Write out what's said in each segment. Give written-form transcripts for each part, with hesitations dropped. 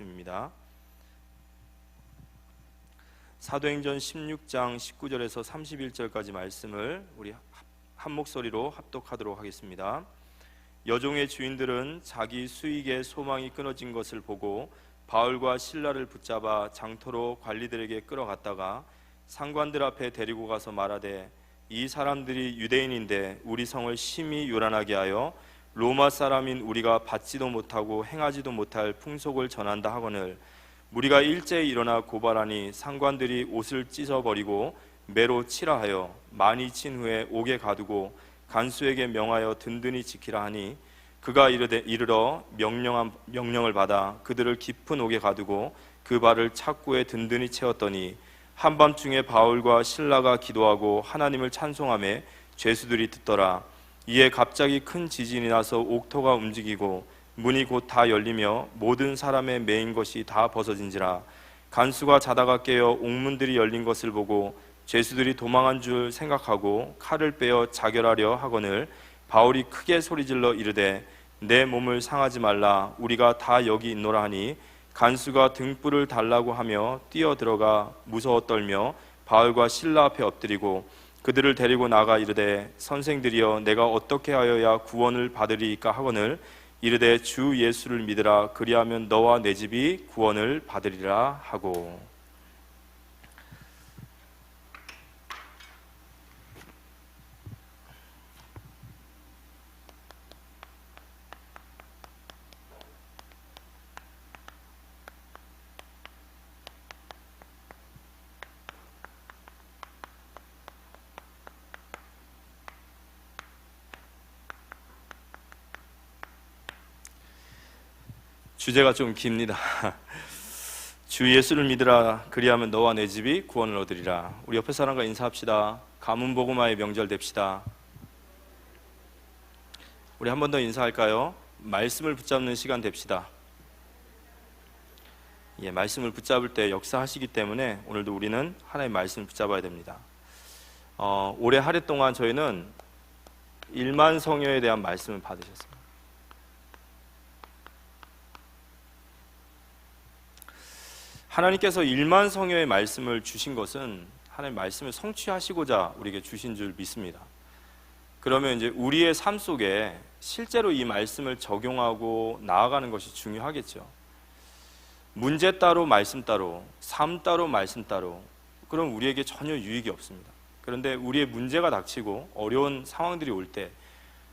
말씀입니다. 사도행전 16장 19절에서 31절까지 말씀을 우리 한 목소리로 합독하도록 하겠습니다. 여종의 주인들은 자기 수익의 소망이 끊어진 것을 보고 바울과 실라를 붙잡아 장터로 관리들에게 끌어갔다가 상관들 앞에 데리고 가서 말하되, 이 사람들이 유대인인데 우리 성을 심히 요란하게 하여 로마 사람인 우리가 받지도 못하고 행하지도 못할 풍속을 전한다 하거늘, 무리가 일제히 일어나 고발하니 상관들이 옷을 찢어버리고 매로 치라 하여 많이 친 후에 옥에 가두고 간수에게 명하여 든든히 지키라 하니, 그가 이르러 명령을 받아 그들을 깊은 옥에 가두고 그 발을 착고에 든든히 채웠더니, 한밤중에 바울과 실라가 기도하고 하나님을 찬송하며 죄수들이 듣더라. 이에 갑자기 큰 지진이 나서 옥토가 움직이고 문이 곧 다 열리며 모든 사람의 매인 것이 다 벗어진지라. 간수가 자다가 깨어 옥문들이 열린 것을 보고 죄수들이 도망한 줄 생각하고 칼을 빼어 자결하려 하거늘, 바울이 크게 소리질러 이르되, 내 몸을 상하지 말라, 우리가 다 여기 있노라 하니, 간수가 등불을 달라고 하며 뛰어들어가 무서워 떨며 바울과 실라 앞에 엎드리고 그들을 데리고 나가 이르되, 선생들이여, 내가 어떻게 하여야 구원을 받으리이까 하거늘, 이르되 주 예수를 믿으라, 그리하면 너와 내 집이 구원을 받으리라 하고. 주제가 좀 깁니다. 주 예수를 믿으라, 그리하면 너와 내 집이 구원을 얻으리라. 우리 옆에 사람과 인사합시다. 가문복음화의 명절 됩시다. 우리 한 번 더 인사할까요? 말씀을 붙잡는 시간 됩시다. 말씀을 붙잡을 때 역사하시기 때문에 오늘도 우리는 하나님의 말씀을 붙잡아야 됩니다. 올해 한 해 동안 저희는 1만 성녀에 대한 말씀을 받으셨습니다. 하나님께서 1만 성녀의 말씀을 주신 것은 하나님의 말씀을 성취하시고자 우리에게 주신 줄 믿습니다. 그러면 이제 우리의 삶 속에 실제로 이 말씀을 적용하고 나아가는 것이 중요하겠죠. 문제 따로 말씀 따로, 삶 따로 말씀 따로, 그럼 우리에게 전혀 유익이 없습니다. 그런데 우리의 문제가 닥치고 어려운 상황들이 올 때,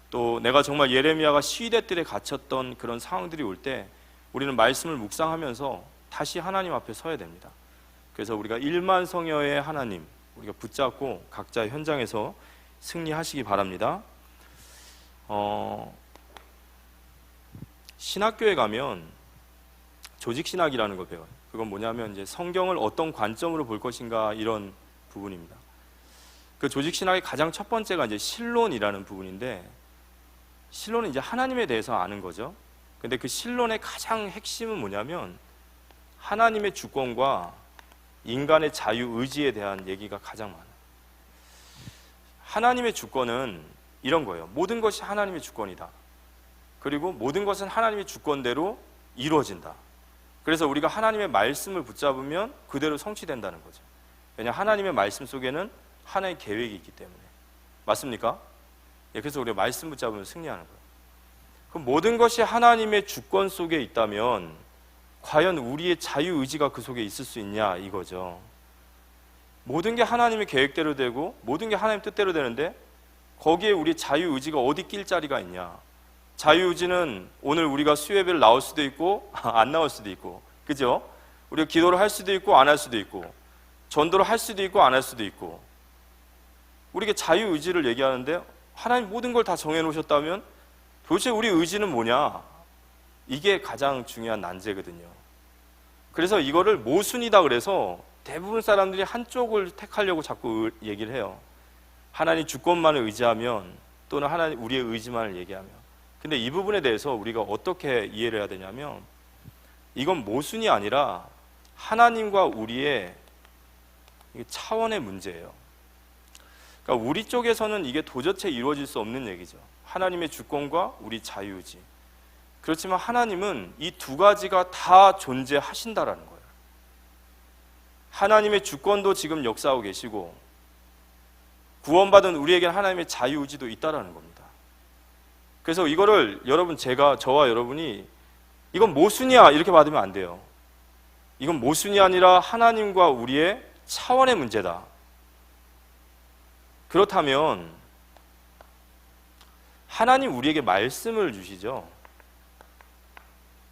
또 내가 정말 예레미야가 시위대들에 갇혔던 그런 상황들이 올 때 우리는 말씀을 묵상하면서 다시 하나님 앞에 서야 됩니다. 그래서 우리가 1만 성녀의 하나님 우리가 붙잡고 각자 현장에서 승리하시기 바랍니다. 신학교에 가면 조직신학이라는 걸 배워요. 그건 뭐냐면 이제 성경을 어떤 관점으로 볼 것인가, 이런 부분입니다. 그 조직신학의 가장 첫 번째가 이제 신론이라는 부분인데, 신론은 이제 하나님에 대해서 아는 거죠. 근데 그 신론의 가장 핵심은 뭐냐면 하나님의 주권과 인간의 자유의지에 대한 얘기가 가장 많아요. 하나님의 주권은 이런 거예요. 모든 것이 하나님의 주권이다. 그리고 모든 것은 하나님의 주권대로 이루어진다. 그래서 우리가 하나님의 말씀을 붙잡으면 그대로 성취된다는 거죠. 왜냐하면 하나님의 말씀 속에는 하나의 계획이 있기 때문에. 맞습니까? 그래서 우리가 말씀 붙잡으면 승리하는 거예요. 그럼 모든 것이 하나님의 주권 속에 있다면 과연 우리의 자유의지가 그 속에 있을 수 있냐, 이거죠. 모든 게 하나님의 계획대로 되고 모든 게 하나님 뜻대로 되는데 거기에 우리 자유의지가 어디 낄 자리가 있냐. 자유의지는 오늘 우리가 수요예배를 나올 수도 있고 안 나올 수도 있고, 그죠? 우리가 기도를 할 수도 있고 안 할 수도 있고, 전도를 할 수도 있고 안 할 수도 있고. 우리가 자유의지를 얘기하는데 하나님 모든 걸 다 정해놓으셨다면 도대체 우리 의지는 뭐냐? 이게 가장 중요한 난제거든요. 그래서 이거를 모순이다 그래서 대부분 사람들이 한쪽을 택하려고 자꾸 얘기를 해요. 하나님 주권만을 의지하면, 또는 하나님 우리의 의지만을 얘기하면. 근데 이 부분에 대해서 우리가 어떻게 이해를 해야 되냐면, 이건 모순이 아니라 하나님과 우리의 차원의 문제예요. 그러니까 우리 쪽에서는 이게 도저히 이루어질 수 없는 얘기죠. 하나님의 주권과 우리 자유의지. 그렇지만 하나님은 이 두 가지가 다 존재하신다라는 거예요. 하나님의 주권도 지금 역사하고 계시고 구원받은 우리에게는 하나님의 자유의지도 있다라는 겁니다. 그래서 이거를 저와 여러분이 이건 모순이야 이렇게 받으면 안 돼요. 이건 모순이 아니라 하나님과 우리의 차원의 문제다. 그렇다면 하나님 우리에게 말씀을 주시죠.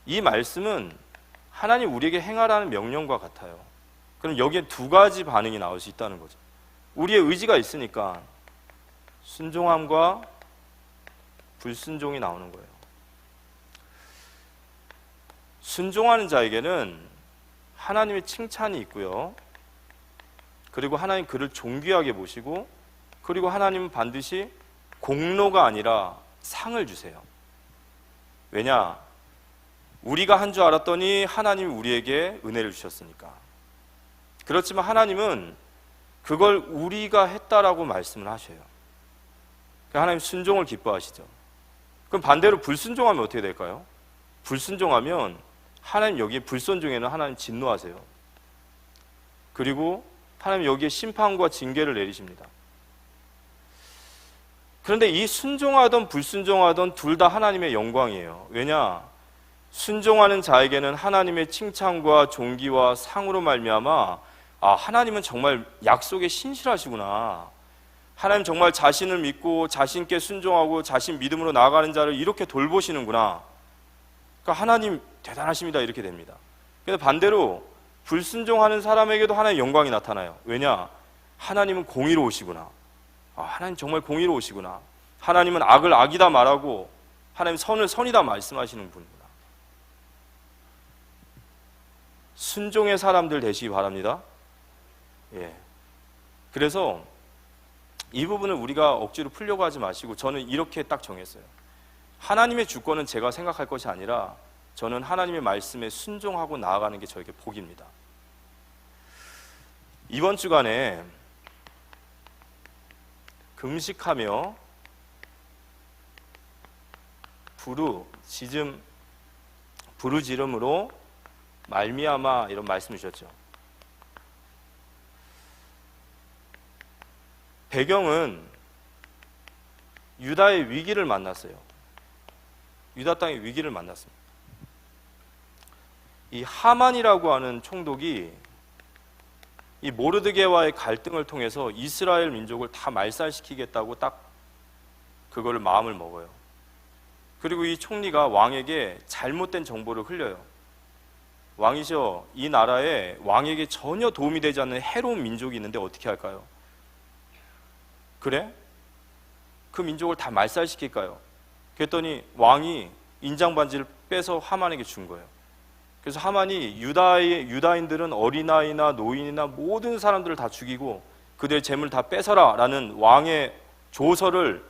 이 말씀은 하나님 우리에게 행하라는 명령과 같아요. 그럼 여기에 두 가지 반응이 나올 수 있다는 거죠. 우리의 의지가 있으니까 순종함과 불순종이 나오는 거예요. 순종하는 자에게는 하나님의 칭찬이 있고요. 그리고 하나님 그를 존귀하게 보시고, 그리고 하나님은 반드시 공로가 아니라 상을 주세요. 왜냐? 우리가 한 줄 알았더니 하나님이 우리에게 은혜를 주셨으니까. 그렇지만 하나님은 그걸 우리가 했다라고 말씀을 하셔요. 하나님 순종을 기뻐하시죠. 그럼 반대로 불순종하면 어떻게 될까요? 불순종하면 하나님 여기에 불순종에는 하나님 진노하세요. 그리고 하나님 여기에 심판과 징계를 내리십니다. 그런데 이 순종하던 불순종하던 둘 다 하나님의 영광이에요. 왜냐? 순종하는 자에게는 하나님의 칭찬과 존귀와 상으로 말미암아 하나님은 정말 약속에 신실하시구나. 하나님 정말 자신을 믿고 자신께 순종하고 자신 믿음으로 나아가는 자를 이렇게 돌보시는구나. 그러니까 하나님 대단하십니다 이렇게 됩니다. 그런데 반대로 불순종하는 사람에게도 하나님의 영광이 나타나요. 왜냐? 하나님은 공의로우시구나. 하나님 정말 공의로우시구나. 하나님은 악을 악이다 말하고 하나님 선을 선이다 말씀하시는 분이구나. 순종의 사람들 되시기 바랍니다. 그래서 이 부분을 우리가 억지로 풀려고 하지 마시고 저는 이렇게 딱 정했어요. 하나님의 주권은 제가 생각할 것이 아니라 저는 하나님의 말씀에 순종하고 나아가는 게 저에게 복입니다. 이번 주간에 금식하며 부르짖음으로 말미암아 이런 말씀을 주셨죠. 배경은 유다의 위기를 만났어요. 유다 땅의 위기를 만났습니다. 이 하만이라고 하는 총독이 이 모르드게와의 갈등을 통해서 이스라엘 민족을 다 말살시키겠다고 딱 그거를 마음을 먹어요. 그리고 이 총리가 왕에게 잘못된 정보를 흘려요. 왕이셔, 이 나라에 왕에게 전혀 도움이 되지 않는 해로운 민족이 있는데 어떻게 할까요? 그래? 그 민족을 다 말살시킬까요? 그랬더니 왕이 인장반지를 빼서 하만에게 준 거예요. 그래서 하만이 유다인들은 어린아이나 노인이나 모든 사람들을 다 죽이고 그들의 재물 다 뺏어라 라는 왕의 조서를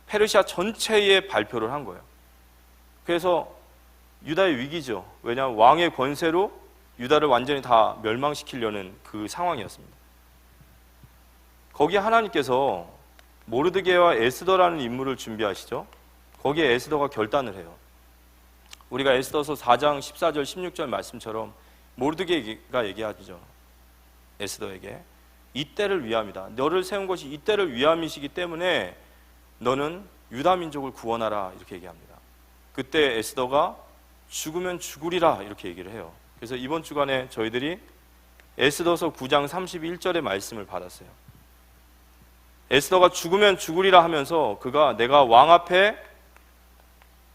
페르시아 전체에 발표를 한 거예요. 그래서 유다의 위기죠. 왜냐하면 왕의 권세로 유다를 완전히 다 멸망시키려는 그 상황이었습니다. 거기에 하나님께서 모르드게와 에스더라는 인물을 준비하시죠. 거기에 에스더가 결단을 해요. 우리가 에스더서 4장 14절 16절 말씀처럼 모르드게가 얘기하죠. 에스더에게 이때를 위함이다. 너를 세운 것이 이때를 위함이시기 때문에 너는 유다 민족을 구원하라 이렇게 얘기합니다. 그때 에스더가 죽으면 죽으리라 이렇게 얘기를 해요. 그래서 이번 주간에 저희들이 에스더서 9장 31절의 말씀을 받았어요. 에스더가 죽으면 죽으리라 하면서 그가 내가 왕 앞에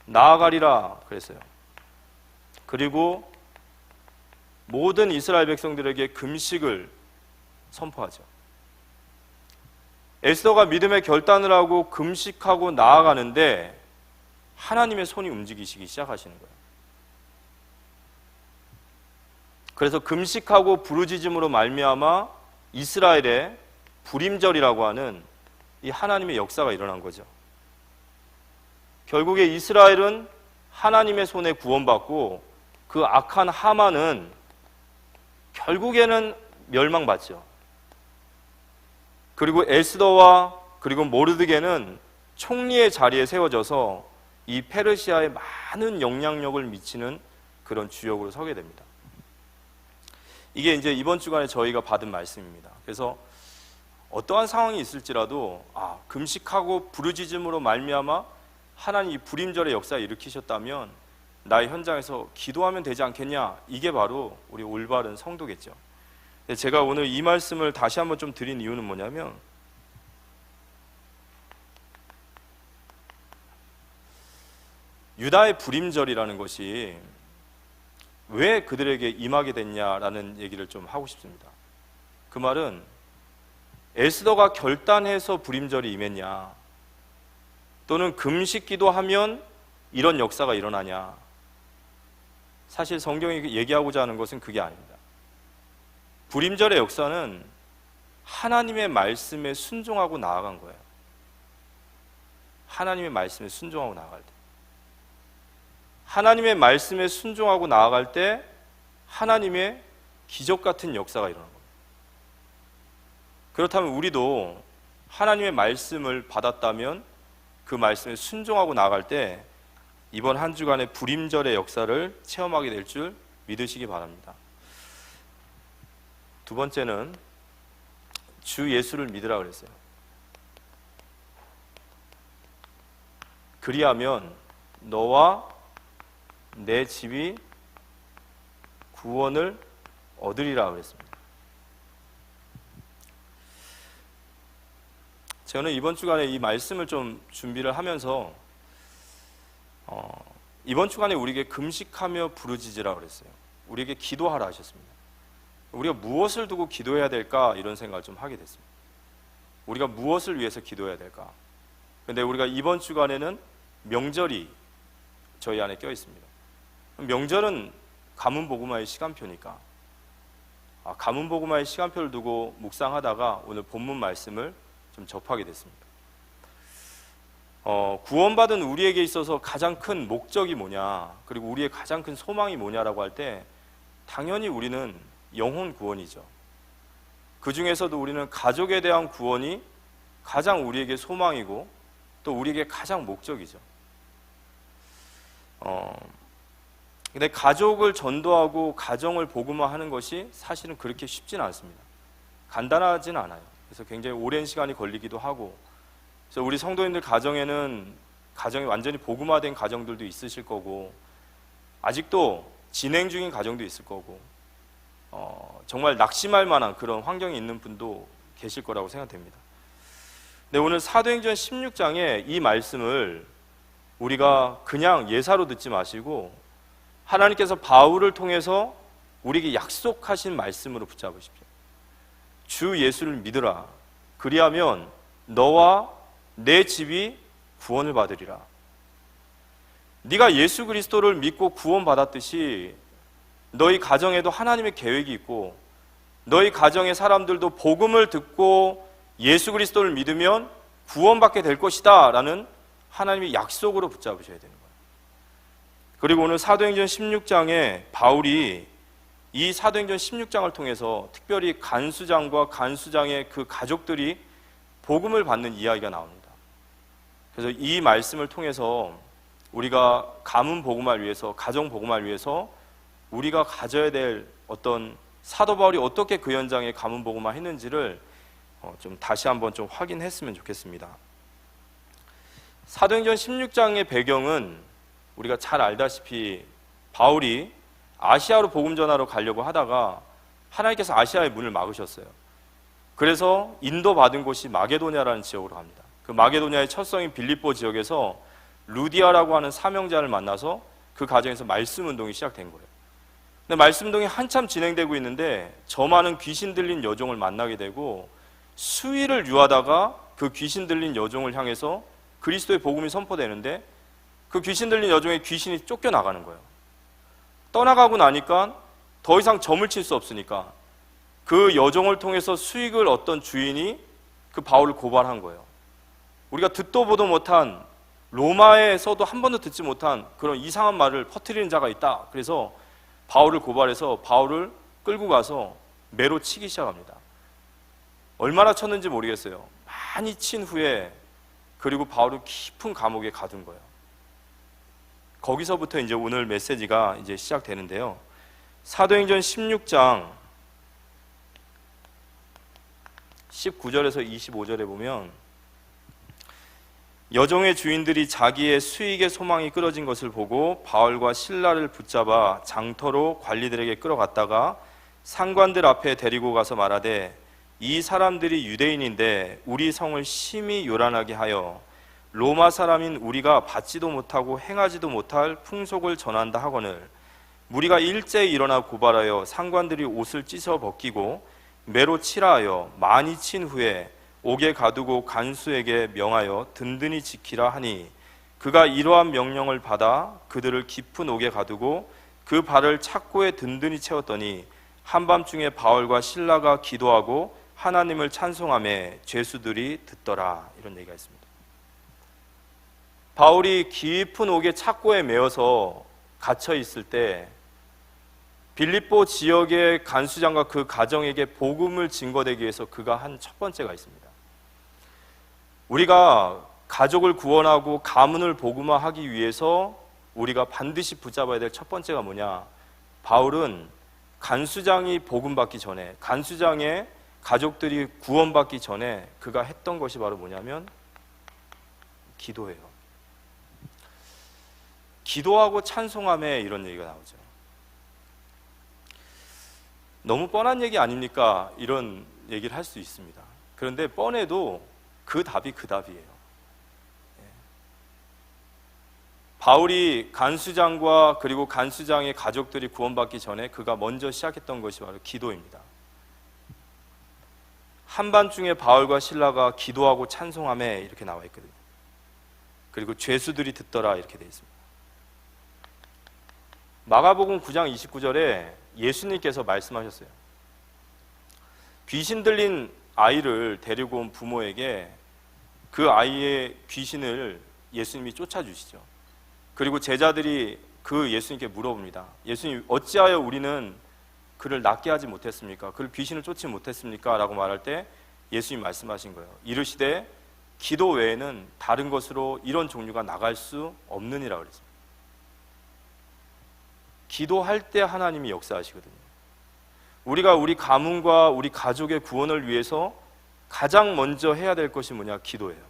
나아가리라 그랬어요. 그리고 모든 이스라엘 백성들에게 금식을 선포하죠. 에스더가 믿음의 결단을 하고 금식하고 나아가는데 하나님의 손이 움직이시기 시작하시는 거예요. 그래서 금식하고 부르짖음으로 말미암아 이스라엘의 불임절이라고 하는 이 하나님의 역사가 일어난 거죠. 결국에 이스라엘은 하나님의 손에 구원받고 그 악한 하만은 결국에는 멸망받죠. 그리고 에스더와 그리고 모르드게는 총리의 자리에 세워져서 이 페르시아에 많은 영향력을 미치는 그런 주역으로 서게 됩니다. 이게 이제 이번 주간에 저희가 받은 말씀입니다. 그래서 어떠한 상황이 있을지라도 금식하고 부르짖음으로 말미암아 하나님 이 불임절의 역사를 일으키셨다면 나의 현장에서 기도하면 되지 않겠냐, 이게 바로 우리 올바른 성도겠죠. 제가 오늘 이 말씀을 다시 한번 좀 드린 이유는 뭐냐면, 유다의 불임절이라는 것이 왜 그들에게 임하게 됐냐라는 얘기를 좀 하고 싶습니다. 그 말은 에스더가 결단해서 불임절이 임했냐, 또는 금식 기도하면 이런 역사가 일어나냐. 사실 성경이 얘기하고자 하는 것은 그게 아닙니다. 불임절의 역사는 하나님의 말씀에 순종하고 나아간 거예요. 하나님의 말씀에 순종하고 나아갈 때, 하나님의 말씀에 순종하고 나아갈 때 하나님의 기적 같은 역사가 일어나는 겁니다. 그렇다면 우리도 하나님의 말씀을 받았다면 그 말씀에 순종하고 나아갈 때 이번 한 주간의 불임절의 역사를 체험하게 될 줄 믿으시기 바랍니다. 두 번째는 주 예수를 믿으라 그랬어요. 그리하면 너와 내 집이 구원을 얻으리라 그랬습니다. 저는 이번 주간에 이 말씀을 좀 준비를 하면서 이번 주간에 우리에게 금식하며 부르짖으라 그랬어요. 우리에게 기도하라 하셨습니다. 우리가 무엇을 두고 기도해야 될까, 이런 생각을 좀 하게 됐습니다. 우리가 무엇을 위해서 기도해야 될까? 근데 우리가 이번 주간에는 명절이 저희 안에 껴 있습니다. 명절은 가문복음화의 시간표니까 가문복음화의 시간표를 두고 묵상하다가 오늘 본문 말씀을 좀 접하게 됐습니다. 구원받은 우리에게 있어서 가장 큰 목적이 뭐냐, 그리고 우리의 가장 큰 소망이 뭐냐라고 할 때 당연히 우리는 영혼 구원이죠. 그 중에서도 우리는 가족에 대한 구원이 가장 우리에게 소망이고 또 우리에게 가장 목적이죠. 근데 가족을 전도하고 가정을 복음화하는 것이 사실은 그렇게 쉽지는 않습니다. 간단하지는 않아요. 그래서 굉장히 오랜 시간이 걸리기도 하고, 그래서 우리 성도님들 가정에는 가정이 완전히 복음화된 가정들도 있으실 거고, 아직도 진행 중인 가정도 있을 거고, 정말 낙심할 만한 그런 환경에 있는 분도 계실 거라고 생각됩니다. 근데 오늘 사도행전 16장에 이 말씀을 우리가 그냥 예사로 듣지 마시고 하나님께서 바울을 통해서 우리에게 약속하신 말씀으로 붙잡으십시오. 주 예수를 믿으라. 그리하면 너와 내 집이 구원을 받으리라. 네가 예수 그리스도를 믿고 구원받았듯이 너희 가정에도 하나님의 계획이 있고, 너희 가정의 사람들도 복음을 듣고 예수 그리스도를 믿으면 구원받게 될 것이다 라는 하나님의 약속으로 붙잡으셔야 되는 거예요. 그리고 오늘 사도행전 16장에 바울이 이 사도행전 16장을 통해서 특별히 간수장과 간수장의 그 가족들이 복음을 받는 이야기가 나옵니다. 그래서 이 말씀을 통해서 우리가 가문 복음화를 위해서, 가정 복음화를 위해서 우리가 가져야 될 어떤 사도 바울이 어떻게 그 현장에 가문 복음화 했는지를 좀 다시 한번 좀 확인했으면 좋겠습니다. 사도행전 16장의 배경은 우리가 잘 알다시피 바울이 아시아로 복음 전하러 가려고 하다가 하나님께서 아시아의 문을 막으셨어요. 그래서 인도받은 곳이 마게도냐라는 지역으로 갑니다. 그 마게도냐의 첫성인 빌립보 지역에서 루디아라고 하는 사명자를 만나서 그 가정에서 말씀 운동이 시작된 거예요. 근데 말씀 운동이 한참 진행되고 있는데 저 많은 귀신 들린 여종을 만나게 되고, 수위를 유하다가 그 귀신 들린 여종을 향해서 그리스도의 복음이 선포되는데 그 귀신 들린 여종의 귀신이 쫓겨나가는 거예요. 떠나가고 나니까 더 이상 점을 칠 수 없으니까 그 여종을 통해서 수익을 얻던 주인이 그 바울을 고발한 거예요. 우리가 듣도 보도 못한, 로마에서도 한 번도 듣지 못한 그런 이상한 말을 퍼뜨리는 자가 있다. 그래서 바울을 고발해서 바울을 끌고 가서 매로 치기 시작합니다. 얼마나 쳤는지 모르겠어요. 많이 친 후에 그리고 바울을 깊은 감옥에 가둔 거예요. 거기서부터 이제 오늘 메시지가 이제 시작되는데요. 사도행전 16장 19절에서 25절에 보면 여종의 주인들이 자기의 수익의 소망이 끊어진 것을 보고 바울과 실라를 붙잡아 장터로 관리들에게 끌어갔다가 상관들 앞에 데리고 가서 말하되 이 사람들이 유대인인데 우리 성을 심히 요란하게 하여 로마 사람인 우리가 받지도 못하고 행하지도 못할 풍속을 전한다 하거늘 무리가 일제히 일어나 고발하여 상관들이 옷을 찢어 벗기고 매로 치라하여 많이 친 후에 옥에 가두고 간수에게 명하여 든든히 지키라 하니 그가 이러한 명령을 받아 그들을 깊은 옥에 가두고 그 발을 착고에 든든히 채웠더니 한밤중에 바울과 실라가 기도하고 하나님을 찬송하며 죄수들이 듣더라. 이런 얘기가 있습니다. 바울이 깊은 옥에 착고에 매어서 갇혀 있을 때 빌립보 지역의 간수장과 그 가정에게 복음을 증거되기 위해서 그가 한 첫 번째가 있습니다. 우리가 가족을 구원하고 가문을 복음화하기 위해서 우리가 반드시 붙잡아야 될 첫 번째가 뭐냐? 바울은 간수장이 복음받기 전에, 간수장의 가족들이 구원받기 전에 그가 했던 것이 바로 뭐냐면 기도예요. 기도하고 찬송하며 이런 얘기가 나오죠. 너무 뻔한 얘기 아닙니까? 이런 얘기를 할 수 있습니다. 그런데 뻔해도 그 답이 그 답이에요. 바울이 간수장과 그리고 간수장의 가족들이 구원받기 전에 그가 먼저 시작했던 것이 바로 기도입니다. 한밤중에 바울과 실라가 기도하고 찬송하며 이렇게 나와 있거든요. 그리고 죄수들이 듣더라 이렇게 되어 있습니다. 마가복음 9장 29절에 예수님께서 말씀하셨어요. 귀신 들린 아이를 데리고 온 부모에게 그 아이의 귀신을 예수님이 쫓아주시죠. 그리고 제자들이 그 예수님께 물어봅니다. 예수님, 어찌하여 우리는 그를 낫게 하지 못했습니까? 그를 귀신을 쫓지 못했습니까? 라고 말할 때 예수님 말씀하신 거예요. 이르시되 기도 외에는 다른 것으로 이런 종류가 나갈 수 없느니라 그랬습니다. 기도할 때 하나님이 역사하시거든요. 우리가 우리 가문과 우리 가족의 구원을 위해서 가장 먼저 해야 될 것이 뭐냐? 기도예요.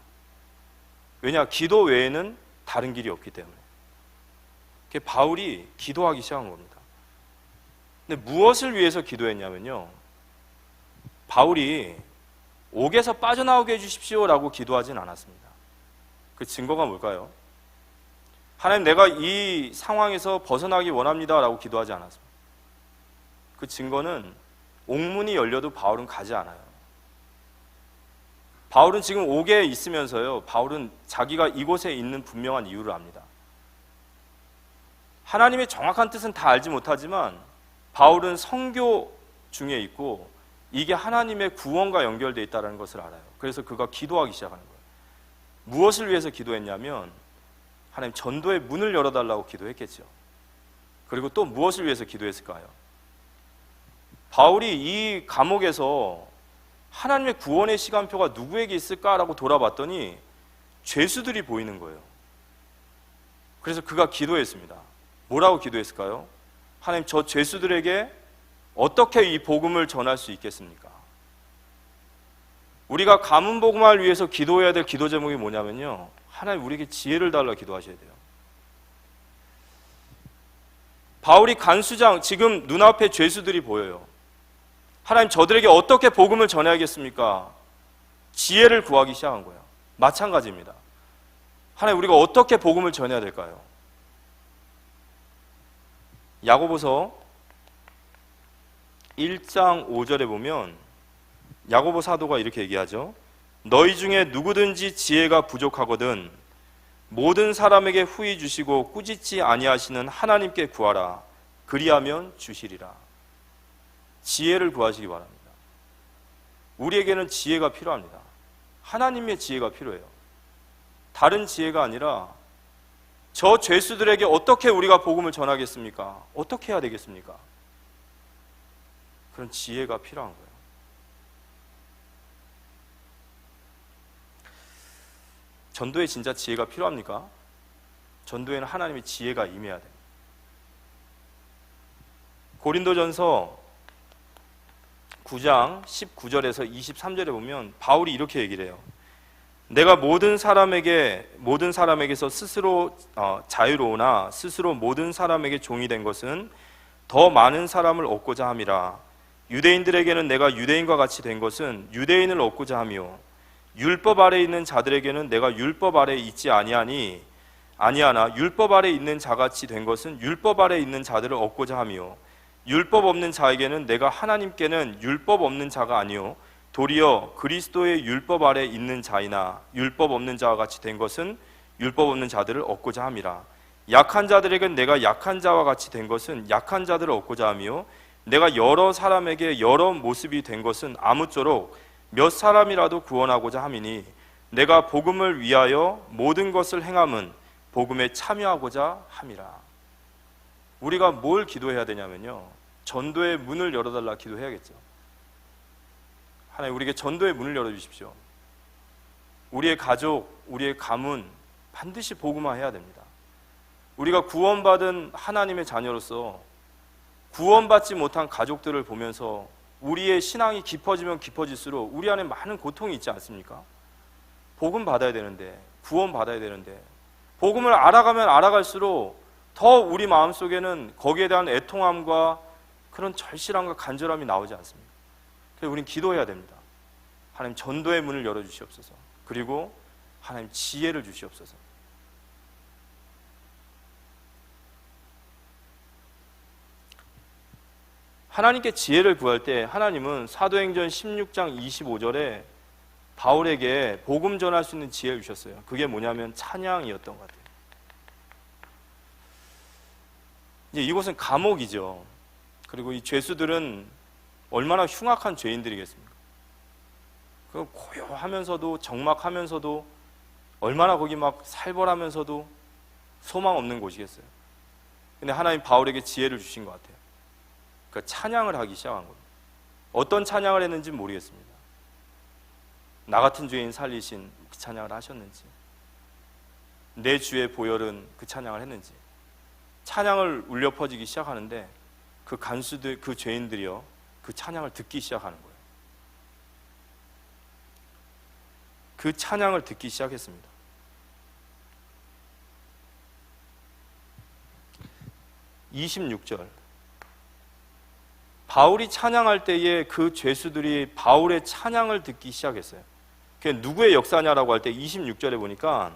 왜냐? 기도 외에는 다른 길이 없기 때문에. 바울이 기도하기 시작한 겁니다. 근데 무엇을 위해서 기도했냐면요, 바울이 옥에서 빠져나오게 해주십시오 라고 기도하진 않았습니다. 그 증거가 뭘까요? 하나님, 내가 이 상황에서 벗어나기 원합니다 라고 기도하지 않았습니다. 그 증거는 옥문이 열려도 바울은 가지 않아요. 바울은 지금 옥에 있으면서요, 바울은 자기가 이곳에 있는 분명한 이유를 압니다. 하나님의 정확한 뜻은 다 알지 못하지만 바울은 선교 중에 있고 이게 하나님의 구원과 연결되어 있다는 것을 알아요. 그래서 그가 기도하기 시작하는 거예요. 무엇을 위해서 기도했냐면 하나님, 전도의 문을 열어달라고 기도했겠죠. 그리고 또 무엇을 위해서 기도했을까요? 바울이 이 감옥에서 하나님의 구원의 시간표가 누구에게 있을까라고 돌아봤더니 죄수들이 보이는 거예요. 그래서 그가 기도했습니다. 뭐라고 기도했을까요? 하나님, 저 죄수들에게 어떻게 이 복음을 전할 수 있겠습니까? 우리가 가문 복음화를 위해서 기도해야 될 기도 제목이 뭐냐면요, 하나님, 우리에게 지혜를 달라 기도하셔야 돼요. 바울이 간수장, 지금 눈앞에 죄수들이 보여요. 하나님, 저들에게 어떻게 복음을 전해야겠습니까? 지혜를 구하기 시작한 거예요. 마찬가지입니다. 하나님, 우리가 어떻게 복음을 전해야 될까요? 야고보서 1장 5절에 보면 야고보 사도가 이렇게 얘기하죠. 너희 중에 누구든지 지혜가 부족하거든 모든 사람에게 후히 주시고 꾸짖지 아니하시는 하나님께 구하라. 그리하면 주시리라. 지혜를 구하시기 바랍니다. 우리에게는 지혜가 필요합니다. 하나님의 지혜가 필요해요. 다른 지혜가 아니라 저 죄수들에게 어떻게 우리가 복음을 전하겠습니까? 어떻게 해야 되겠습니까? 그런 지혜가 필요한 거예요. 전도에 진짜 지혜가 필요합니까? 전도에는 하나님의 지혜가 임해야 됩니다. 고린도전서 9장 19절에서 23절에 보면 바울이 이렇게 얘기를 해요. 내가 모든 사람에게서 스스로 자유로우나 스스로 모든 사람에게 종이 된 것은 더 많은 사람을 얻고자 함이라. 유대인들에게는 내가 유대인과 같이 된 것은 유대인을 얻고자 하며 율법 아래 있는 자들에게는 내가 율법 아래 있지 아니하나 율법 아래 있는 자같이 된 것은 율법 아래 있는 자들을 얻고자 하며 율법 없는 자에게는 내가 하나님께는 율법 없는 자가 아니요 도리어 그리스도의 율법 아래 있는 자이나 율법 없는 자와 같이 된 것은 율법 없는 자들을 얻고자 함이라. 약한 자들에게는 내가 약한 자와 같이 된 것은 약한 자들을 얻고자 하며 내가 여러 사람에게 여러 모습이 된 것은 아무쪼록 몇 사람이라도 구원하고자 함이니 내가 복음을 위하여 모든 것을 행함은 복음에 참여하고자 함이라. 우리가 뭘 기도해야 되냐면요, 전도의 문을 열어달라 기도해야겠죠. 하나님, 우리에게 전도의 문을 열어주십시오. 우리의 가족, 우리의 가문 반드시 복음화해야 됩니다. 우리가 구원받은 하나님의 자녀로서 구원받지 못한 가족들을 보면서 우리의 신앙이 깊어지면 깊어질수록 우리 안에 많은 고통이 있지 않습니까? 복음 받아야 되는데, 구원 받아야 되는데, 복음을 알아가면 알아갈수록 더 우리 마음속에는 거기에 대한 애통함과 그런 절실함과 간절함이 나오지 않습니까? 그래서 우리는 기도해야 됩니다. 하나님, 전도의 문을 열어주시옵소서. 그리고 하나님, 지혜를 주시옵소서. 하나님께 지혜를 구할 때 하나님은 사도행전 16장 25절에 바울에게 복음 전할 수 있는 지혜를 주셨어요. 그게 뭐냐면 찬양이었던 것 같아요. 이제 이곳은 감옥이죠. 그리고 이 죄수들은 얼마나 흉악한 죄인들이겠습니까? 그 고요하면서도 적막하면서도 얼마나 거기 막 살벌하면서도 소망 없는 곳이겠어요. 근데 하나님 바울에게 지혜를 주신 것 같아요. 그러니까 찬양을 하기 시작한 겁니다. 어떤 찬양을 했는지 모르겠습니다. 나 같은 죄인 살리신 그 찬양을 하셨는지, 내 주의 보혈은 그 찬양을 했는지, 찬양을 울려 퍼지기 시작하는데 그 간수들, 그 죄인들이요, 그 찬양을 듣기 시작하는 거예요. 그 찬양을 듣기 시작했습니다. 26절, 바울이 찬양할 때에 그 죄수들이 바울의 찬양을 듣기 시작했어요. 그게 누구의 역사냐라고 할 때 26절에 보니까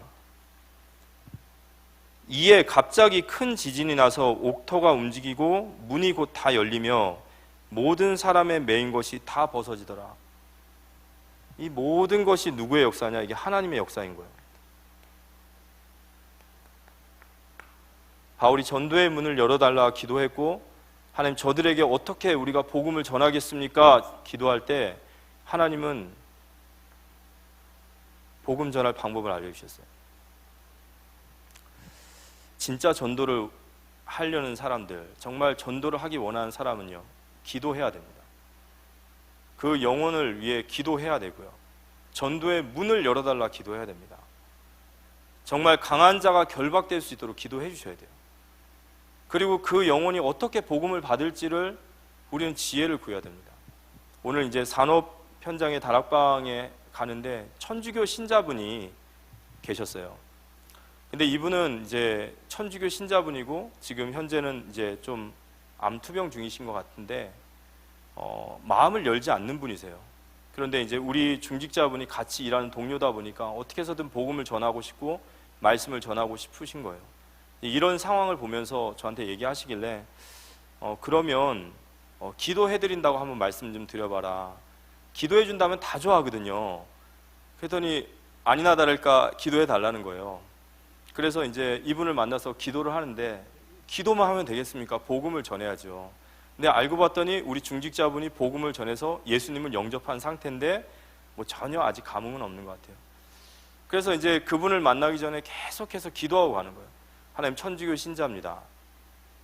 이에 갑자기 큰 지진이 나서 옥토가 움직이고 문이 곧 다 열리며 모든 사람의 매인 것이 다 벗어지더라. 이 모든 것이 누구의 역사냐? 이게 하나님의 역사인 거예요. 바울이 전도의 문을 열어달라 기도했고, 하나님, 저들에게 어떻게 우리가 복음을 전하겠습니까? 기도할 때 하나님은 복음 전할 방법을 알려주셨어요. 진짜 전도를 하려는 사람들, 정말 전도를 하기 원하는 사람은요, 기도해야 됩니다. 그 영혼을 위해 기도해야 되고요, 전도의 문을 열어달라 기도해야 됩니다. 정말 강한 자가 결박될 수 있도록 기도해 주셔야 돼요. 그리고 그 영혼이 어떻게 복음을 받을지를 우리는 지혜를 구해야 됩니다. 오늘 이제 산업 현장의 다락방에 가는데 천주교 신자분이 계셨어요. 근데 이분은 이제 천주교 신자분이고 지금 현재는 이제 좀 암투병 중이신 것 같은데 마음을 열지 않는 분이세요. 그런데 이제 우리 중직자분이 같이 일하는 동료다 보니까 어떻게 해서든 복음을 전하고 싶고 말씀을 전하고 싶으신 거예요. 이런 상황을 보면서 저한테 얘기하시길래 그러면 기도해드린다고 한번 말씀 좀 드려봐라. 기도해준다면 다 좋아하거든요. 그랬더니 아니나 다를까 기도해달라는 거예요. 그래서 이제 이분을 만나서 기도를 하는데, 기도만 하면 되겠습니까? 복음을 전해야죠. 근데 알고 봤더니 우리 중직자분이 복음을 전해서 예수님을 영접한 상태인데 뭐 전혀 아직 감흥은 없는 것 같아요. 그래서 이제 그분을 만나기 전에 계속해서 기도하고 가는 거예요. 하나님, 천주교 신자입니다.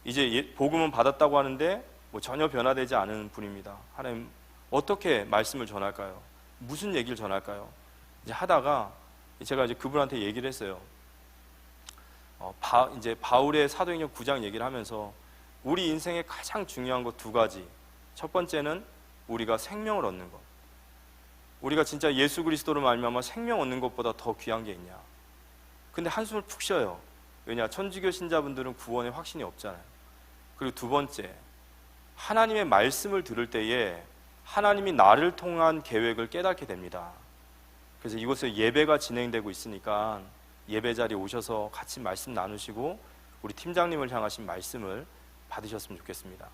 이제 복음은 받았다고 하는데 뭐 전혀 변화되지 않은 분입니다. 하나님, 어떻게 말씀을 전할까요? 무슨 얘기를 전할까요? 이제 하다가 제가 이제 그분한테 얘기를 했어요. 이제 바울의 사도행전 9장 얘기를 하면서 우리 인생에 가장 중요한 것 두 가지. 첫 번째는 우리가 생명을 얻는 것. 우리가 진짜 예수 그리스도로 말미암아 생명 얻는 것보다 더 귀한 게 있냐? 근데 한숨을 푹 쉬어요. 왜냐? 천주교 신자분들은 구원에 확신이 없잖아요. 그리고 두 번째, 하나님의 말씀을 들을 때에 하나님이 나를 통한 계획을 깨닫게 됩니다. 그래서 이곳에 예배가 진행되고 있으니까 예배 자리에 오셔서 같이 말씀 나누시고 우리 팀장님을 향하신 말씀을 받으셨으면 좋겠습니다.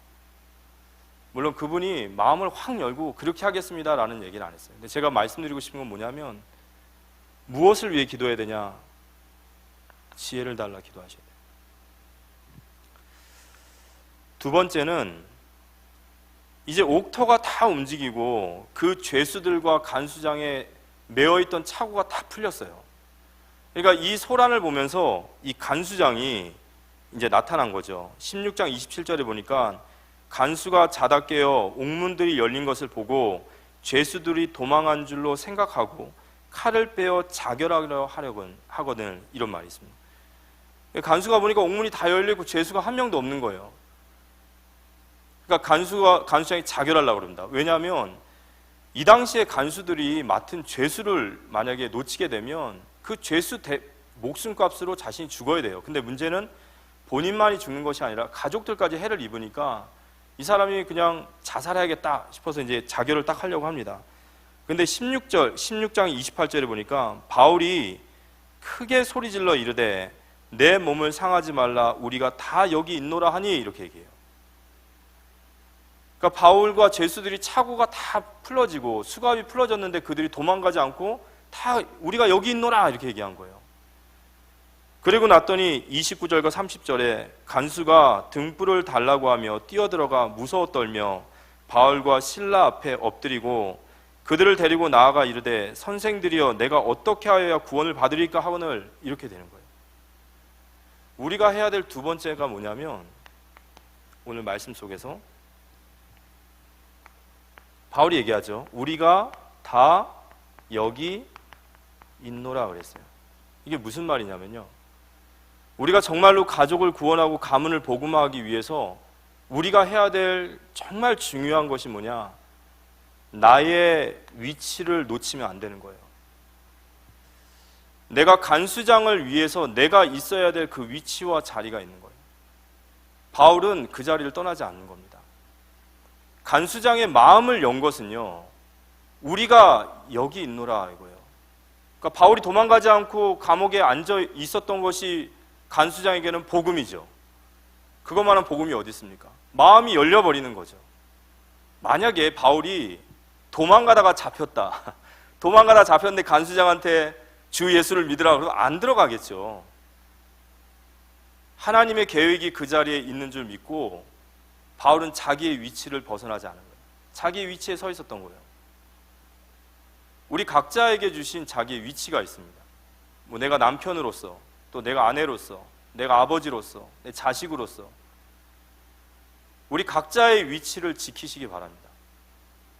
물론 그분이 마음을 확 열고 그렇게 하겠습니다라는 얘기는 안 했어요. 근데 제가 말씀드리고 싶은 건 뭐냐면 무엇을 위해 기도해야 되냐? 지혜를 달라 기도하셔야 돼요. 두 번째는 이제 옥터가 다 움직이고 그 죄수들과 간수장에 매어있던 차고가 다 풀렸어요. 그러니까 이 소란을 보면서 이 간수장이 이제 나타난 거죠. 16장 27절에 보니까 간수가 자다 깨어 옥문들이 열린 것을 보고 죄수들이 도망한 줄로 생각하고 칼을 빼어 자결하려 하거든, 이런 말이 있습니다. 간수가 보니까 옥문이 다 열리고 죄수가 한 명도 없는 거예요. 그러니까 간수장이 자결하려고 그럽니다. 왜냐하면 이 당시에 간수들이 맡은 죄수를 만약에 놓치게 되면 그 죄수 목숨값으로 자신이 죽어야 돼요. 근데 문제는 본인만이 죽는 것이 아니라 가족들까지 해를 입으니까 이 사람이 그냥 자살해야겠다 싶어서 이제 자결을 딱 하려고 합니다. 근데 16장 28절에 보니까 바울이 크게 소리질러 이르되 내 몸을 상하지 말라 우리가 다 여기 있노라 하니, 이렇게 얘기해요. 그러니까 바울과 죄수들이 차고가 다 풀어지고 수갑이 풀어졌는데 그들이 도망가지 않고 다 우리가 여기 있노라 이렇게 얘기한 거예요. 그리고 났더니 29절과 30절에 간수가 등불을 달라고 하며 뛰어들어가 무서워 떨며 바울과 실라 앞에 엎드리고 그들을 데리고 나아가 이르되 선생들이여 내가 어떻게 하여야 구원을 받으리까 하거늘, 이렇게 되는 거예요. 우리가 해야 될 두 번째가 뭐냐면 오늘 말씀 속에서 바울이 얘기하죠. 우리가 다 여기 있노라 그랬어요. 이게 무슨 말이냐면요, 우리가 정말로 가족을 구원하고 가문을 복음화하기 위해서 우리가 해야 될 정말 중요한 것이 뭐냐? 나의 위치를 놓치면 안 되는 거예요. 내가 간수장을 위해서 내가 있어야 될 그 위치와 자리가 있는 거예요. 바울은 그 자리를 떠나지 않는 겁니다. 간수장의 마음을 연 것은요, 우리가 여기 있노라 이거예요. 그러니까 바울이 도망가지 않고 감옥에 앉아 있었던 것이 간수장에게는 복음이죠. 그것만한 복음이 어디 있습니까? 마음이 열려버리는 거죠. 만약에 바울이 도망가다가 잡혔다. 도망가다 잡혔는데 간수장한테 주 예수를 믿으라 그러면 안 들어가겠죠. 하나님의 계획이 그 자리에 있는 줄 믿고 바울은 자기의 위치를 벗어나지 않은 거예요. 자기의 위치에 서 있었던 거예요. 우리 각자에게 주신 자기의 위치가 있습니다. 뭐 내가 남편으로서, 또 내가 아내로서, 내가 아버지로서, 내 자식으로서 우리 각자의 위치를 지키시기 바랍니다.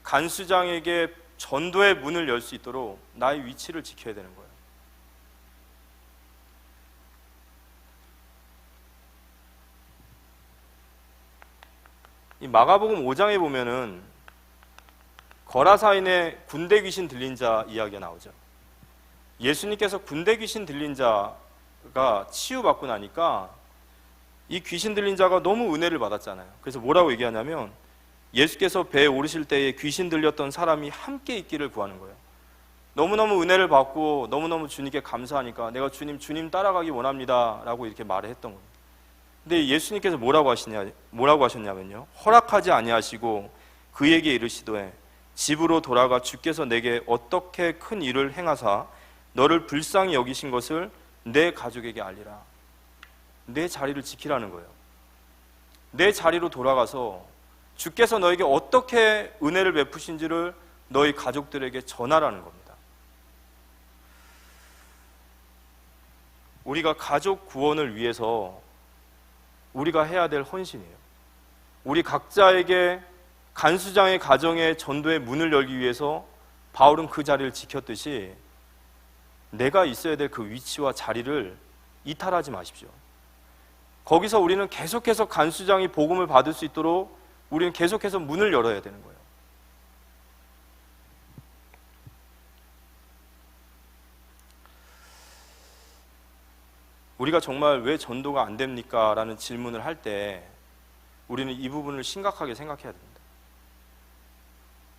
간수장에게 전도의 문을 열 수 있도록 나의 위치를 지켜야 되는 거예요. 이 마가복음 5장에 보면은 거라사인의 군대 귀신 들린 자 이야기가 나오죠. 예수님께서 군대 귀신 들린 자가 치유받고 나니까 이 귀신 들린 자가 너무 은혜를 받았잖아요. 그래서 뭐라고 얘기하냐면 예수께서 배에 오르실 때에 귀신 들렸던 사람이 함께 있기를 구하는 거예요. 너무너무 은혜를 받고 너무너무 주님께 감사하니까 내가 주님 따라가기 원합니다 라고 이렇게 말을 했던 거예요. 근데 예수님께서 뭐라고 하셨냐면요, 허락하지 아니하시고 그에게 이르시되 집으로 돌아가 주께서 내게 어떻게 큰 일을 행하사 너를 불쌍히 여기신 것을 내 가족에게 알리라. 내 자리를 지키라는 거예요. 내 자리로 돌아가서 주께서 너에게 어떻게 은혜를 베푸신지를 너희 가족들에게 전하라는 겁니다. 우리가 가족 구원을 위해서 우리가 해야 될 헌신이에요. 우리 각자에게 간수장의 가정의 전도의 문을 열기 위해서 바울은 그 자리를 지켰듯이 내가 있어야 될 그 위치와 자리를 이탈하지 마십시오. 거기서 우리는 계속해서 간수장이 복음을 받을 수 있도록 우리는 계속해서 문을 열어야 되는 거예요. 우리가 정말 왜 전도가 안 됩니까? 라는 질문을 할 때 우리는 이 부분을 심각하게 생각해야 됩니다.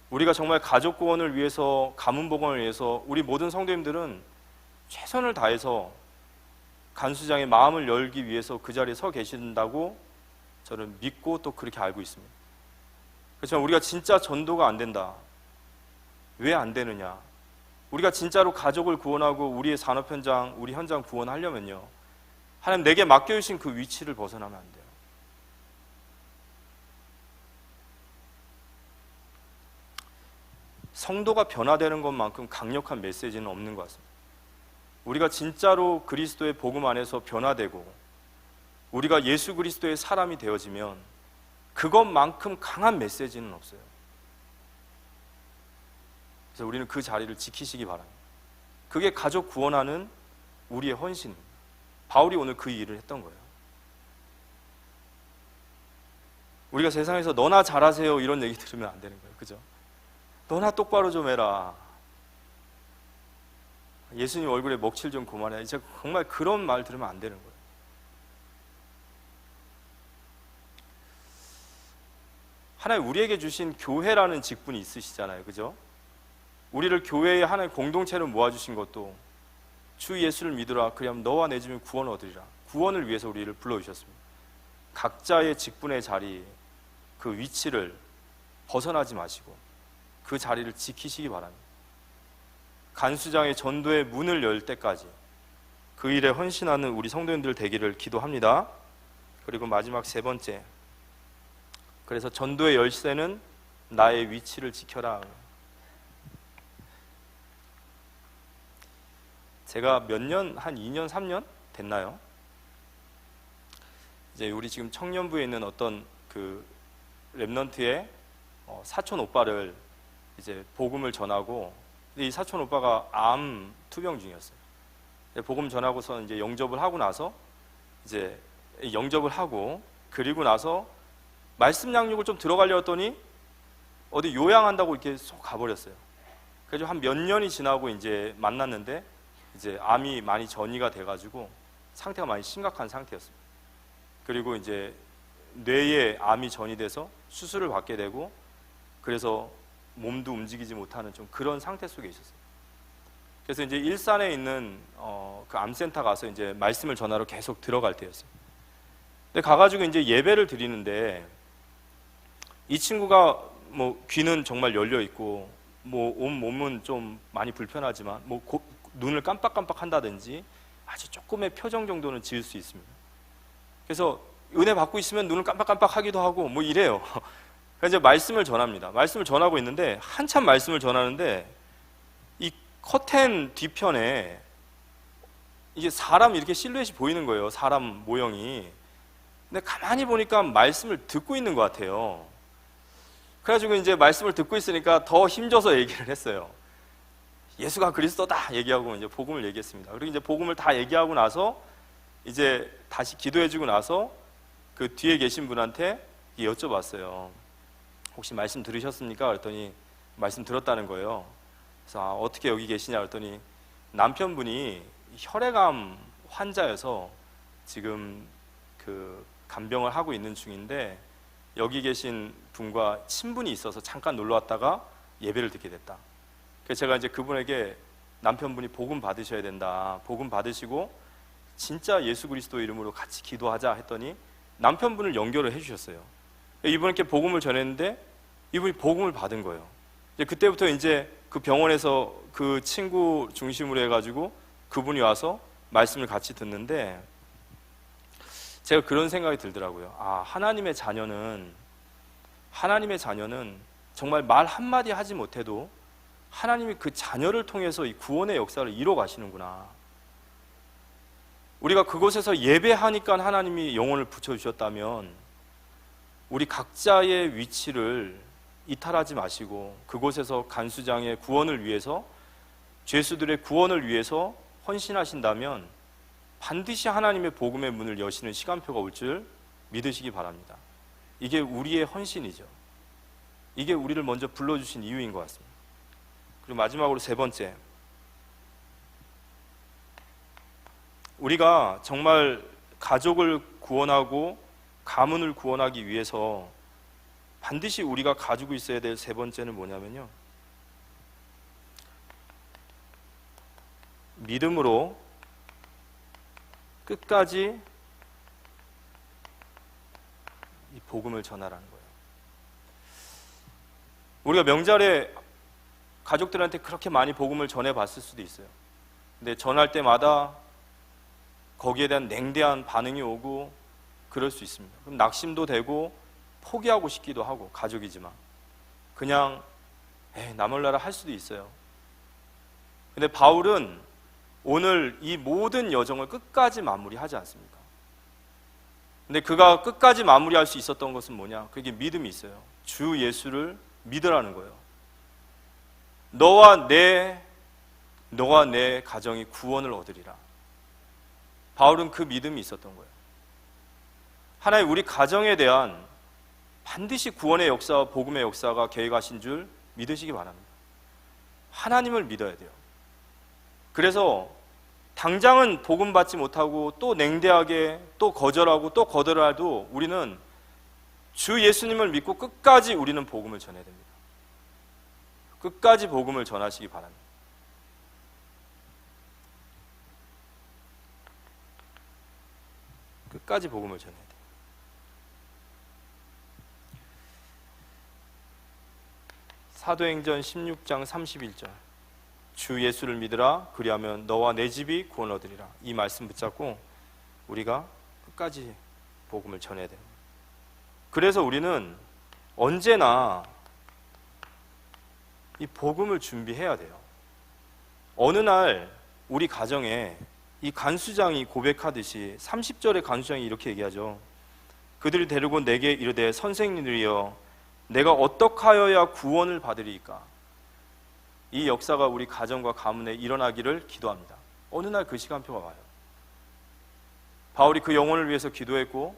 우리가 정말 가족 구원을 위해서, 가문 복원을 위해서 우리 모든 성도님들은 최선을 다해서 간수장의 마음을 열기 위해서 그 자리에 서 계신다고 저는 믿고 또 그렇게 알고 있습니다. 그렇지만 우리가 진짜 전도가 안 된다. 왜 안 되느냐? 우리가 진짜로 가족을 구원하고 우리의 산업 현장, 우리 현장 구원하려면요, 하나님 내게 맡겨주신 그 위치를 벗어나면 안 돼요. 성도가 변화되는 것만큼 강력한 메시지는 없는 것 같습니다. 우리가 진짜로 그리스도의 복음 안에서 변화되고 우리가 예수 그리스도의 사람이 되어지면 그것만큼 강한 메시지는 없어요. 그래서 우리는 그 자리를 지키시기 바랍니다. 그게 가족 구원하는 우리의 헌신입니다. 바울이 오늘 그 일을 했던 거예요. 우리가 세상에서 너나 잘하세요 이런 얘기 들으면 안 되는 거예요. 그죠? 너나 똑바로 좀 해라. 예수님 얼굴에 먹칠 좀 그만해. 이제 정말 그런 말 들으면 안 되는 거예요. 하나님 우리에게 주신 교회라는 직분이 있으시잖아요. 그죠? 우리를 교회의 하나의 공동체로 모아주신 것도 주 예수를 믿으라 그리하면 너와 내 집은 구원을 얻으리라. 구원을 위해서 우리를 불러주셨습니다. 각자의 직분의 자리, 그 위치를 벗어나지 마시고 그 자리를 지키시기 바랍니다. 간수장의 전도의 문을 열 때까지 그 일에 헌신하는 우리 성도님들 되기를 기도합니다. 그리고 마지막 세 번째, 그래서 전도의 열쇠는 나의 위치를 지켜라. 제가 몇 년, 한 2년, 3년 됐나요? 이제 우리 지금 청년부에 있는 어떤 그 랩넌트의 사촌 오빠를 이제 복음을 전하고, 근데 이 사촌 오빠가 암 투병 중이었어요. 복음 전하고서 이제 영접을 하고 나서 이제 영접을 하고 그리고 나서 말씀 양육을 좀 들어가려 했더니 어디 요양한다고 이렇게 쏙 가버렸어요. 그래서 한 몇 년이 지나고 이제 만났는데 이제 암이 많이 전이가 돼가지고 상태가 많이 심각한 상태였습니다. 그리고 이제 뇌에 암이 전이돼서 수술을 받게 되고 그래서 몸도 움직이지 못하는 좀 그런 상태 속에 있었어요. 그래서 이제 일산에 있는 그 암센터 가서 이제 말씀을 전하러 계속 들어갈 때였어요. 근데 가가지고 이제 예배를 드리는데 이 친구가 뭐 귀는 정말 열려 있고 뭐 온 몸은 좀 많이 불편하지만 뭐 눈을 깜빡깜빡 한다든지 아주 조금의 표정 정도는 지을 수 있습니다. 그래서 은혜 받고 있으면 눈을 깜빡깜빡 하기도 하고 뭐 이래요. 그래서 이제 말씀을 전합니다. 말씀을 전하고 있는데 한참 말씀을 전하는데 이 커튼 뒤편에 이게 사람 이렇게 실루엣이 보이는 거예요. 사람 모형이. 근데 가만히 보니까 말씀을 듣고 있는 것 같아요. 그래가지고 이제 말씀을 듣고 있으니까 더 힘줘서 얘기를 했어요. 예수가 그리스도다 얘기하고 이제 복음을 얘기했습니다. 그리고 이제 복음을 다 얘기하고 나서 이제 다시 기도해주고 나서 그 뒤에 계신 분한테 여쭤봤어요. 혹시 말씀 들으셨습니까? 그랬더니 말씀 들었다는 거예요. 그래서 어떻게 여기 계시냐 그랬더니 남편분이 혈액암 환자여서 지금 그 간병을 하고 있는 중인데 여기 계신 분과 친분이 있어서 잠깐 놀러 왔다가 예배를 듣게 됐다. 그래서 제가 이제 그분에게 남편분이 복음 받으셔야 된다. 복음 받으시고 진짜 예수 그리스도 이름으로 같이 기도하자 했더니 남편분을 연결을 해주셨어요. 이분께 복음을 전했는데 이분이 복음을 받은 거예요. 이제 그때부터 이제 그 병원에서 그 친구 중심으로 해가지고 그분이 와서 말씀을 같이 듣는데 제가 그런 생각이 들더라고요. 아, 하나님의 자녀는 정말 말 한마디 하지 못해도 하나님이 그 자녀를 통해서 이 구원의 역사를 이뤄 가시는구나. 우리가 그곳에서 예배하니까 하나님이 영혼을 붙여주셨다면 우리 각자의 위치를 이탈하지 마시고 그곳에서 간수장의 구원을 위해서, 죄수들의 구원을 위해서 헌신하신다면 반드시 하나님의 복음의 문을 여시는 시간표가 올 줄 믿으시기 바랍니다. 이게 우리의 헌신이죠. 이게 우리를 먼저 불러주신 이유인 것 같습니다. 그리고 마지막으로 세 번째, 우리가 정말 가족을 구원하고 가문을 구원하기 위해서 반드시 우리가 가지고 있어야 될 세 번째는 뭐냐면요, 믿음으로 끝까지 이 복음을 전하라는 거예요. 우리가 명절에 가족들한테 그렇게 많이 복음을 전해봤을 수도 있어요. 근데 전할 때마다 거기에 대한 냉대한 반응이 오고 그럴 수 있습니다. 그럼 낙심도 되고 포기하고 싶기도 하고, 가족이지만 그냥 나 몰라라 할 수도 있어요. 근데 바울은 오늘 이 모든 여정을 끝까지 마무리하지 않습니까? 근데 그가 끝까지 마무리할 수 있었던 것은 뭐냐? 그게 믿음이 있어요. 주 예수를 믿으라는 거예요. 너와 내 가정이 구원을 얻으리라. 바울은 그 믿음이 있었던 거예요. 하나님 우리 가정에 대한 반드시 구원의 역사와 복음의 역사가 계획하신 줄 믿으시기 바랍니다. 하나님을 믿어야 돼요. 그래서 당장은 복음 받지 못하고 또 냉대하게 또 거절하고 또 거절해도 우리는 주 예수님을 믿고 끝까지 우리는 복음을 전해야 됩니다. 끝까지 복음을 전하시기 바랍니다. 끝까지 복음을 전해야 돼요. 사도행전 16장 31절, 주 예수를 믿으라, 그리하면 너와 내 집이 구원 얻으리라. 이 말씀 붙잡고 우리가 끝까지 복음을 전해야 됩니다. 그래서 우리는 언제나 이 복음을 준비해야 돼요. 어느 날 우리 가정에 이 간수장이 고백하듯이 30절의 간수장이 이렇게 얘기하죠. 그들이 데리고 내게 이르되 선생님들이여 내가 어떻게 하여야 구원을 받으리이까. 이 역사가 우리 가정과 가문에 일어나기를 기도합니다. 어느 날 그 시간표가 와요. 바울이 그 영혼을 위해서 기도했고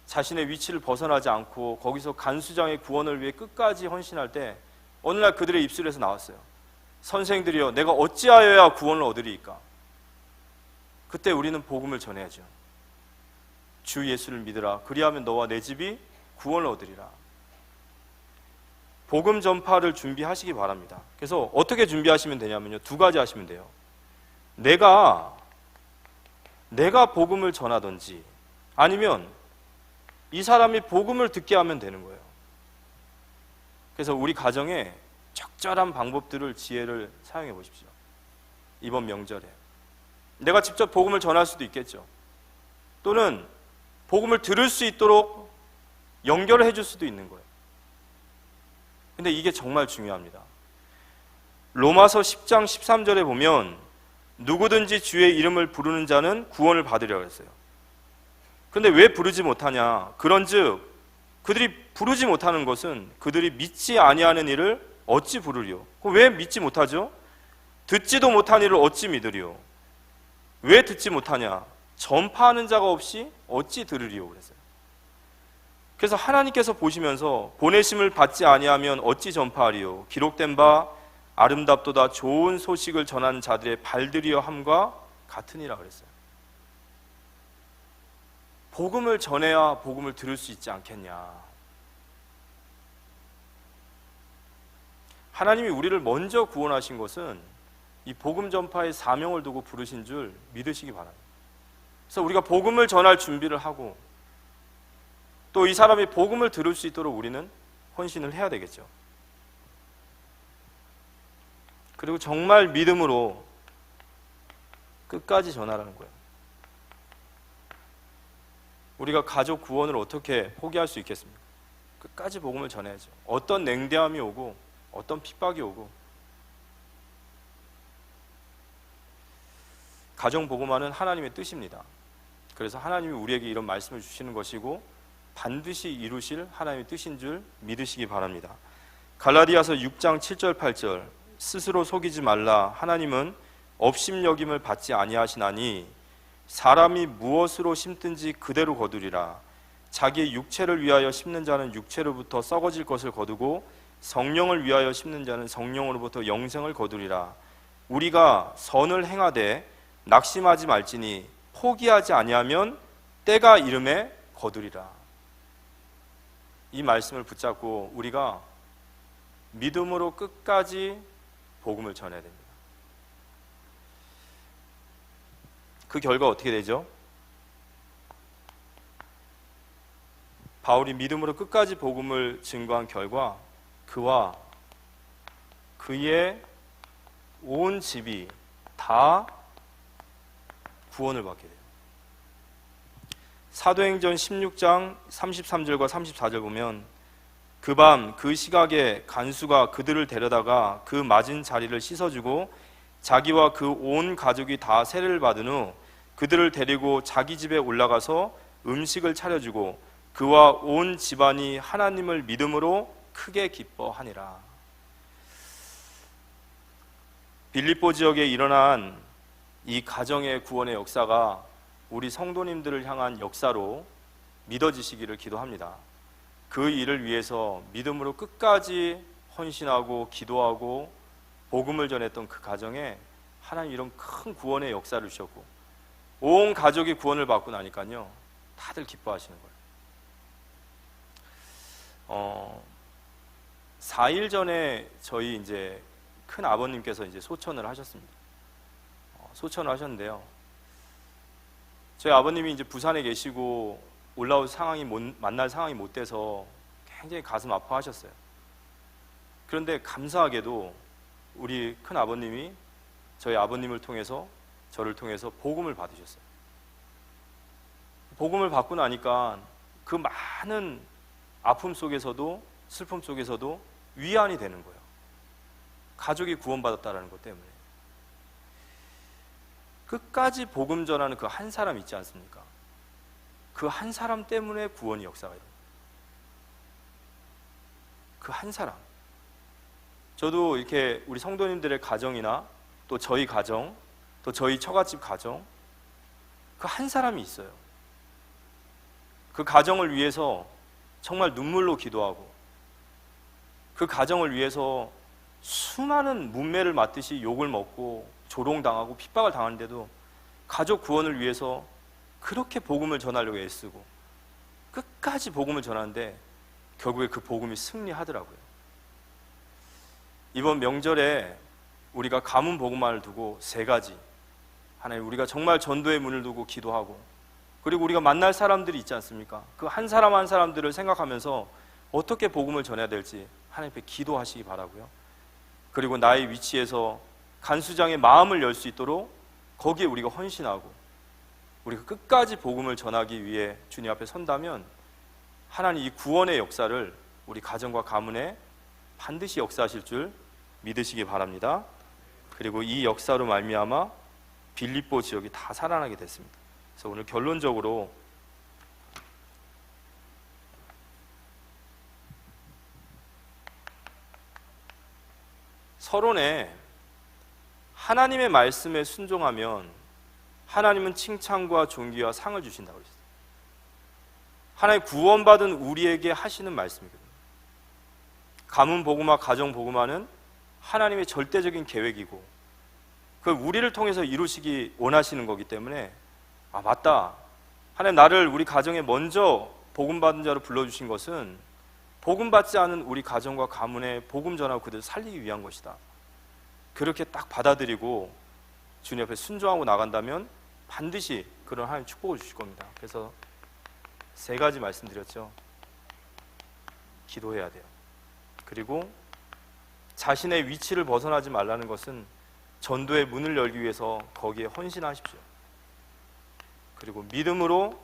자신의 위치를 벗어나지 않고 거기서 간수장의 구원을 위해 끝까지 헌신할 때 어느 날 그들의 입술에서 나왔어요. 선생들이여 내가 어찌하여야 구원을 얻으리이까. 그때 우리는 복음을 전해야죠. 주 예수를 믿으라, 그리하면 너와 내 집이 구원을 얻으리라. 복음 전파를 준비하시기 바랍니다. 그래서 어떻게 준비하시면 되냐면요, 두 가지 하시면 돼요. 내가 복음을 전하든지 아니면 이 사람이 복음을 듣게 하면 되는 거예요. 그래서 우리 가정에 적절한 방법들을, 지혜를 사용해 보십시오. 이번 명절에 내가 직접 복음을 전할 수도 있겠죠. 또는 복음을 들을 수 있도록 연결을 해줄 수도 있는 거예요. 근데 이게 정말 중요합니다. 로마서 10장 13절에 보면 누구든지 주의 이름을 부르는 자는 구원을 받으리라고 했어요. 그런데 왜 부르지 못하냐? 그런즉 그들이 부르지 못하는 것은 그들이 믿지 아니하는 일을 어찌 부르리요? 왜 믿지 못하죠? 듣지도 못한 일을 어찌 믿으리요? 왜 듣지 못하냐? 전파하는 자가 없이 어찌 들으리요? 그랬어요. 그래서 하나님께서 보시면서 보내심을 받지 아니하면 어찌 전파하리요? 기록된 바 아름답도다 좋은 소식을 전하는 자들의 발들이여 함과 같으니라 그랬어요. 복음을 전해야 복음을 들을 수 있지 않겠냐. 하나님이 우리를 먼저 구원하신 것은 이 복음 전파의 사명을 두고 부르신 줄 믿으시기 바랍니다. 그래서 우리가 복음을 전할 준비를 하고 또 이 사람이 복음을 들을 수 있도록 우리는 헌신을 해야 되겠죠. 그리고 정말 믿음으로 끝까지 전하라는 거예요. 우리가 가족 구원을 어떻게 포기할 수 있겠습니까? 끝까지 복음을 전해야죠. 어떤 냉대함이 오고 어떤 핍박이 오고. 가정 복음화는 하나님의 뜻입니다. 그래서 하나님이 우리에게 이런 말씀을 주시는 것이고 반드시 이루실 하나님의 뜻인 줄 믿으시기 바랍니다. 갈라디아서 6장 7절 8절, 스스로 속이지 말라. 하나님은 업심여김을 받지 아니하시나니 사람이 무엇으로 심든지 그대로 거두리라. 자기의 육체를 위하여 심는 자는 육체로부터 썩어질 것을 거두고 성령을 위하여 심는 자는 성령으로부터 영생을 거두리라. 우리가 선을 행하되 낙심하지 말지니 포기하지 아니하면 때가 이름에 거두리라. 이 말씀을 붙잡고 우리가 믿음으로 끝까지 복음을 전해야 됩니다. 그 결과 어떻게 되죠? 바울이 믿음으로 끝까지 복음을 증거한 결과 그와 그의 온 집이 다 구원을 받게 돼요. 사도행전 16장 33절과 34절 보면 그 밤 그 시각에 간수가 그들을 데려다가 그 맞은 자리를 씻어주고 자기와 그 온 가족이 다 세례를 받은 후 그들을 데리고 자기 집에 올라가서 음식을 차려주고 그와 온 집안이 하나님을 믿음으로 크게 기뻐하니라. 빌립보 지역에 일어난 이 가정의 구원의 역사가 우리 성도님들을 향한 역사로 믿어지시기를 기도합니다. 그 일을 위해서 믿음으로 끝까지 헌신하고 기도하고 복음을 전했던 그 가정에 하나님 이런 큰 구원의 역사를 주셨고 온 가족이 구원을 받고 나니까요 다들 기뻐하시는 거예요. 4일 전에 저희 이제 큰 아버님께서 이제 소천을 하셨습니다. 소천을 하셨는데요. 저희 아버님이 이제 부산에 계시고 올라올 상황이 만날 상황이 못 돼서 굉장히 가슴 아파하셨어요. 그런데 감사하게도 우리 큰 아버님이 저희 아버님을 통해서 저를 통해서 복음을 받으셨어요. 복음을 받고 나니까 그 많은 아픔 속에서도 슬픔 속에서도 위안이 되는 거예요. 가족이 구원받았다는 것 때문에. 끝까지 복음 전하는 그 한 사람 있지 않습니까? 그 한 사람 때문에 구원의 역사가 일어나요. 그 한 사람. 저도 이렇게 우리 성도님들의 가정이나 또 저희 가정, 또 저희 처갓집 가정, 그 한 사람이 있어요. 그 가정을 위해서 정말 눈물로 기도하고 그 가정을 위해서 수많은 문매를 맞듯이 욕을 먹고 조롱당하고 핍박을 당하는데도 가족 구원을 위해서 그렇게 복음을 전하려고 애쓰고 끝까지 복음을 전하는데 결국에 그 복음이 승리하더라고요. 이번 명절에 우리가 가문 복음만을 두고 3가지, 하나님 우리가 정말 전도의 문을 두고 기도하고 그리고 우리가 만날 사람들이 있지 않습니까? 그 한 사람 한 사람들을 생각하면서 어떻게 복음을 전해야 될지 하나님 앞에 기도하시기 바라고요. 그리고 나의 위치에서 간수장의 마음을 열 수 있도록 거기에 우리가 헌신하고 우리가 끝까지 복음을 전하기 위해 주님 앞에 선다면 하나님 이 구원의 역사를 우리 가정과 가문에 반드시 역사하실 줄 믿으시기 바랍니다. 그리고 이 역사로 말미암아 빌립보 지역이 다 살아나게 됐습니다. 그래서 오늘 결론적으로 서론에 하나님의 말씀에 순종하면 하나님은 칭찬과 존귀와 상을 주신다고 했어요. 하나님 구원받은 우리에게 하시는 말씀이거든요. 가문 복음화, 가정 복음화는 하나님의 절대적인 계획이고 그 우리를 통해서 이루시기 원하시는 거기 때문에 아 맞다, 하나님 나를 우리 가정에 먼저 복음받은 자로 불러주신 것은 복음받지 않은 우리 가정과 가문에 복음 전하고 그들을 살리기 위한 것이다. 그렇게 딱 받아들이고 주님 앞에 순종하고 나간다면 반드시 그런 하나님 축복을 주실 겁니다. 그래서 3가지 말씀드렸죠. 기도해야 돼요. 그리고 자신의 위치를 벗어나지 말라는 것은 전도의 문을 열기 위해서 거기에 헌신하십시오. 그리고 믿음으로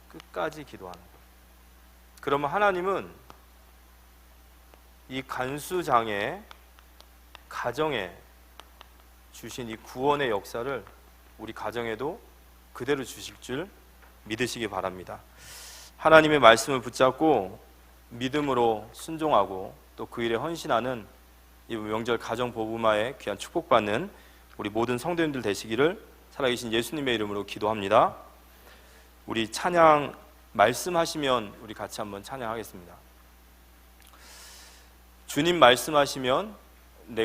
끝까지 기도하는 거예요. 그러면 하나님은 이 간수장의 가정에 주신 이 구원의 역사를 우리 가정에도 그대로 주실 줄 믿으시기 바랍니다. 하나님의 말씀을 붙잡고 믿음으로 순종하고 또 그 일에 헌신하는 이 명절 가정 복음화에 귀한 축복받는 우리 모든 성도님들 되시기를 살아계신 예수님의 이름으로 기도합니다. 우리 찬양 말씀하시면 우리 같이 한번 찬양하겠습니다. 주님 말씀하시면